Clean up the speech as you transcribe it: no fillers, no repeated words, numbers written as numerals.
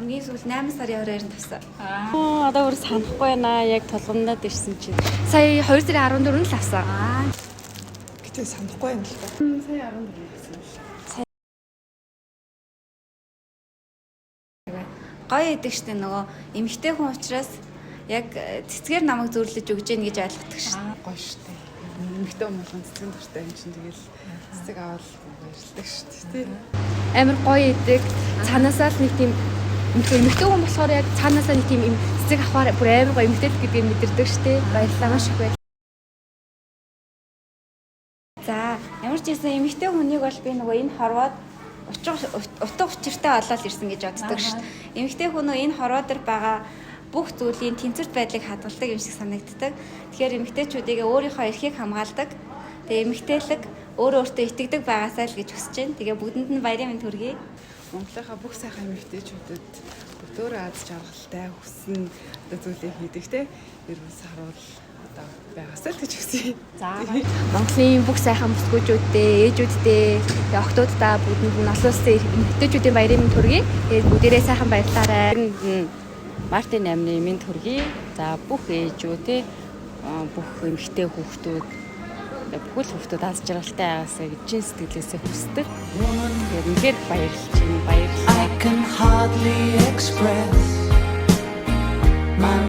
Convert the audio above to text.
хамгийн сүүл 8 сарын 22-нд тавсан. Одоо бүр санахгүй байна. Яг толгомдод ирсэн чинь. Сая 2 сарын 14-нд л авсан. Гэтэ санахгүй юм л та. Сая 14 гэсэн юм шиг. Гоё идэг штэ нөгөө эмэгтэй хүн учраас яг цэцгээр намайг зөөрлөж өгж гин гэж ойлгодог штэ. Гоё штэ. Эмэгтэй хүмүүс цэцэн дуртай юм чинь тэгэл цэцэг аваад баярлдаг штэ тий. Амар гоё идэг. Цаанаасаа л нэг тийм эмэгтэй хүн болохоор яг цаанаасаа нэг тийм цэцэг авахаар бүр амар гоё эмэгтэй гэдгийг мэдэрдэг штэ. Баярлалаа маш их байна. За ямар ч юм эмэгтэй хүнийг бол би нөгөө энэ хорвоод утга учиртай олоод ирсэн гэж боддог шүү дээ. Эмэгтэй хүн нөгөө энэ хорвоо дээр байгаа бүх зүйлийн тэнцвэрт байдлыг хадгалдаг юм шиг санагддаг. Тэгэхээр эмэгтэйчүүдийг өөрийнхөө эрхийг хамгаалдаг. Тэгээ эмэгтэйлэг өөртөө итгэдэг байгаасаа л гэж хүсэж байна. Тэгээ бүгдэнд нь баярын мэнд хүргэе. Монголынхаа бүх сайхан эмэгтэйчүүдэд өөр аз жаргалтай хүснэ одоо зүйлийг хийдэг те. Ерөөс харуул одоо байгаасаа л гэж хүсье. За Монголын бүх сайхан бүсгүүчүүдтэй, ээжүүдтэй, охтуудтай бүгдэнд нь олон улсын эмэгтэйчүүдийн баярын мэнд хүргэе. Тэгээд бүгдээрээ сайхан баярлаарай. Мартин 8-ны мэд хүргэе. За бүх ээжүүд те бүх эмэгтэй хүүхдүүд бүхэл хүүхдүүд аз жаргалтай байгаасаа гэж чин сэтгэлээсээ хүсдэг. Тэгээд үнэхээр баярлж байна. Баярлалаа. I can hardly express my